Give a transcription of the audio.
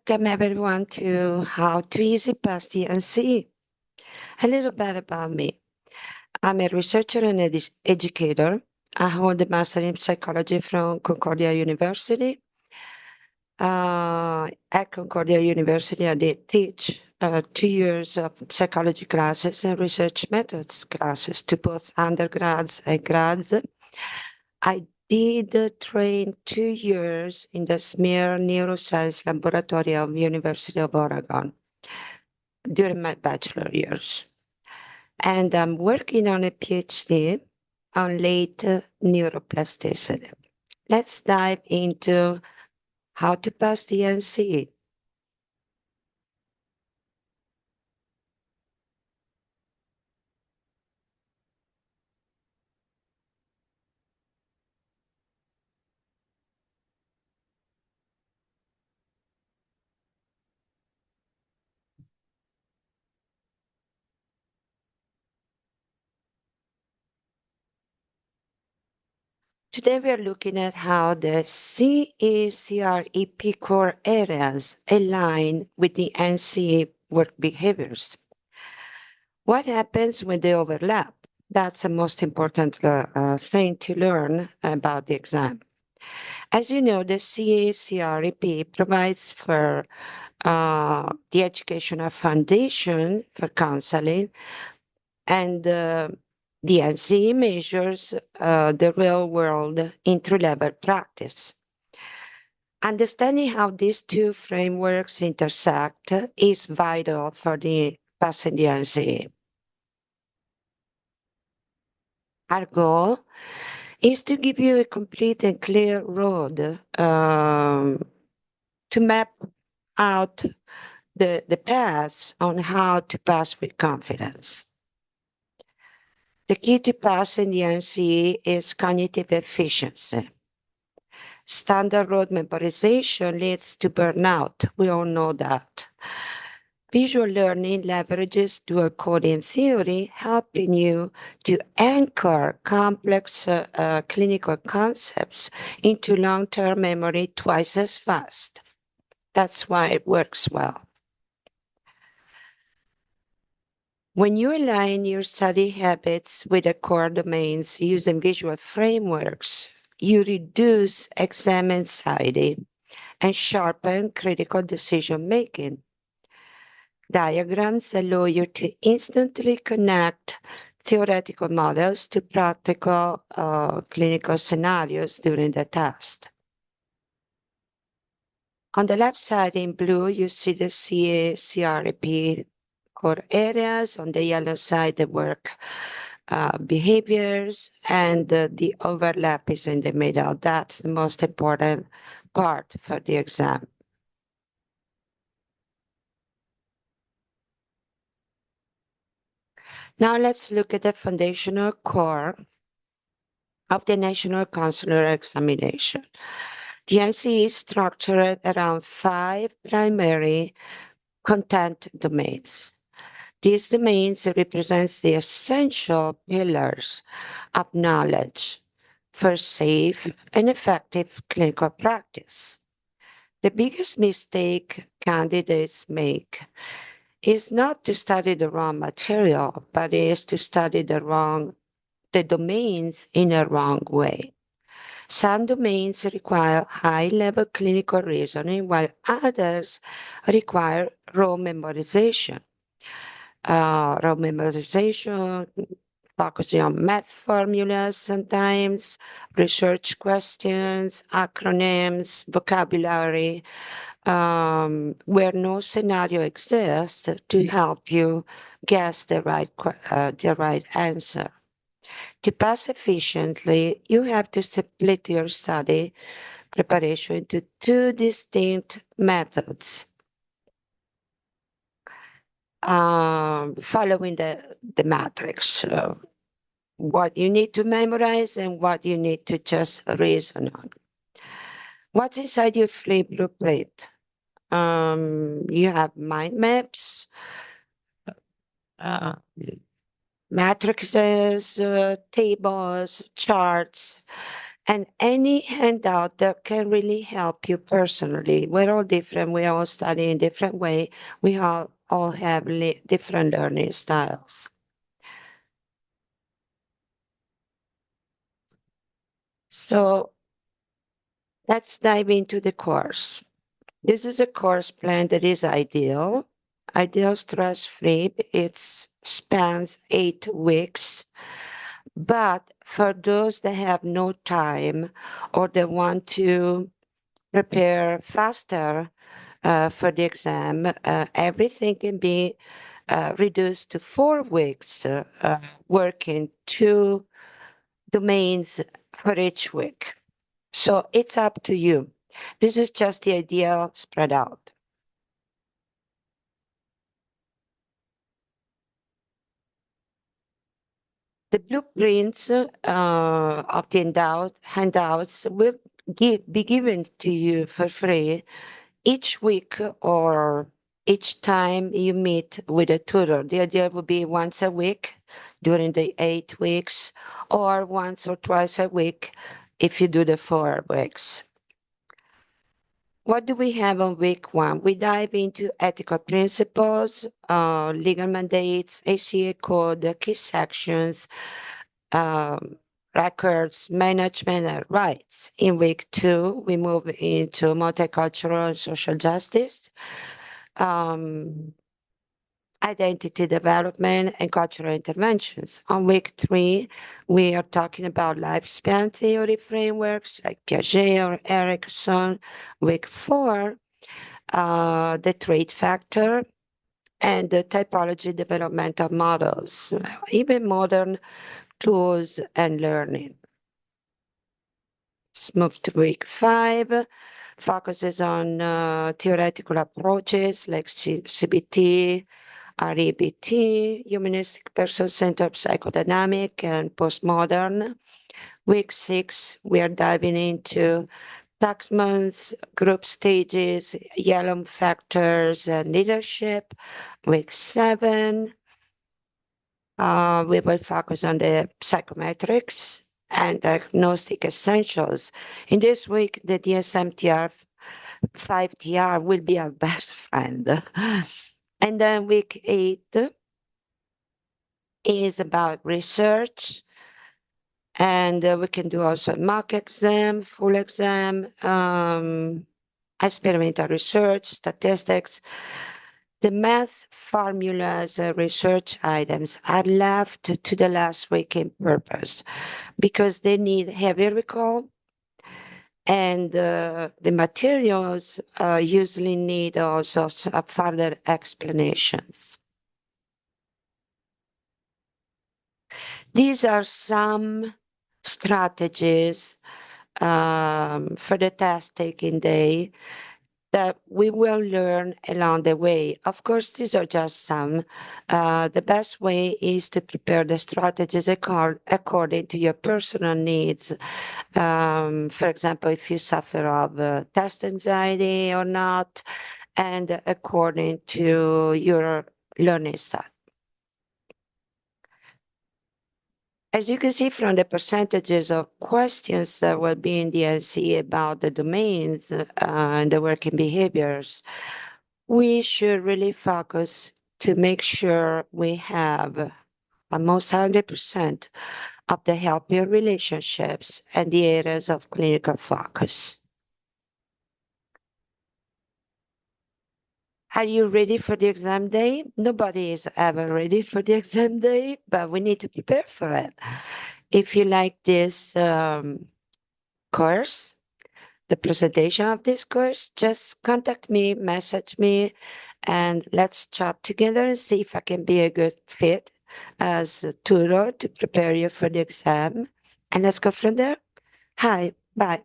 Welcome everyone to How to Easy Pass the NCE. A little bit about me. I'm a researcher and educator. I hold a master in psychology from Concordia University. At Concordia University, I did teach 2 years of psychology classes and research methods classes to both undergrads and grads. I did train 2 years in the Smear Neuroscience Laboratory of University of Oregon during my bachelor years. And I'm working on a PhD on late neuroplasticity. Let's dive into how to pass the NCE. Today we are looking at how the CECREP core areas align with the NCE work behaviors. What happens when they overlap? That's the most important thing to learn about the exam. As you know, the CACREP provides for the educational foundation for counseling, and the NCE measures the real world entry-level practice. Understanding how these two frameworks intersect is vital for the passing the NCE. Our goal is to give you a complete and clear road to map out the paths on how to pass with confidence. The key to passing the NCE is cognitive efficiency. Standard road memorization leads to burnout. We all know that. Visual learning leverages dual coding theory, helping you to anchor complex clinical concepts into long-term memory twice as fast. That's why it works well. When you align your study habits with the core domains using visual frameworks, you reduce exam anxiety and sharpen critical decision making. Diagrams allow you to instantly connect theoretical models to practical clinical scenarios during the test. On the left side in blue, you see the CACREP core areas. On the yellow side, the work behaviors, and the overlap is in the middle. That's the most important part for the exam. Now let's look at the foundational core of the National Consular Examination. The NCE is structured around 5 primary content domains. These domains represent the essential pillars of knowledge for safe and effective clinical practice. The biggest mistake candidates make is not to study the wrong material, but is to study the domains in a wrong way. Some domains require high-level clinical reasoning, while others require raw memorization. Raw memorization focusing on math formulas sometimes, research questions, acronyms, vocabulary, where no scenario exists to help you guess the right answer. To pass efficiently, you have to split your study preparation into two distinct methods, following the matrix. What you need to memorize and what you need to just reason on. What's inside your free blueprint? You have mind maps, matrices, tables, charts, And any handout that can really help you personally. We're all different. We all study in different way. We all have different learning styles. So let's dive into the course. This is a course plan that is ideal, stress-free. It spans 8 weeks. But for those that have no time or they want to prepare faster for the exam, everything can be reduced to 4 weeks, working 2 domains for each week. So it's up to you. This is just the idea spread out. The blueprints of the handouts will be given to you for free each week or each time you meet with a tutor. The idea would be once a week during the 8 weeks, or once or twice a week if you do the 4 weeks. What do we have on week one? We dive into ethical principles, legal mandates, ACA code, the key sections, um, records, management, and rights. In week two, we move into multicultural and social justice, um, identity development, and cultural interventions. On week three, we are talking about lifespan theory frameworks like Piaget or Erickson. Week four, the trait factor and the typology developmental models, even modern tools and learning. Let's move to week five, focuses on theoretical approaches like CBT, REBT, humanistic person-centered psychodynamic, and postmodern. Week six, we are diving into taxons, group stages, yellow factors, and leadership. Week seven, we will focus on the psychometrics and diagnostic essentials. In this week, the DSM-TR 5TR will be our best friend. And then week 8 is about research. And we can do also mock exam, full exam, experimental research, statistics. The math formulas, research items are left to the last week in purpose because they need heavy recall, and the materials usually need also further explanations. These are some strategies for the test taking day that we will learn along the way. Of course, these are just some. The best way is to prepare the strategies according to your personal needs. For example, if you suffer of test anxiety or not, and according to your learning style. As you can see from the percentages of questions that will be in the NC about the domains and the working behaviors, we should really focus to make sure we have almost 100% of the healthier relationships and the areas of clinical focus. Are you ready for the exam day? Nobody is ever ready for the exam day, but we need to prepare for it. If you like this course, the presentation of this course, just contact me, message me, and let's chat together and see if I can be a good fit as a tutor to prepare you for the exam. And let's go from there. Hi, bye.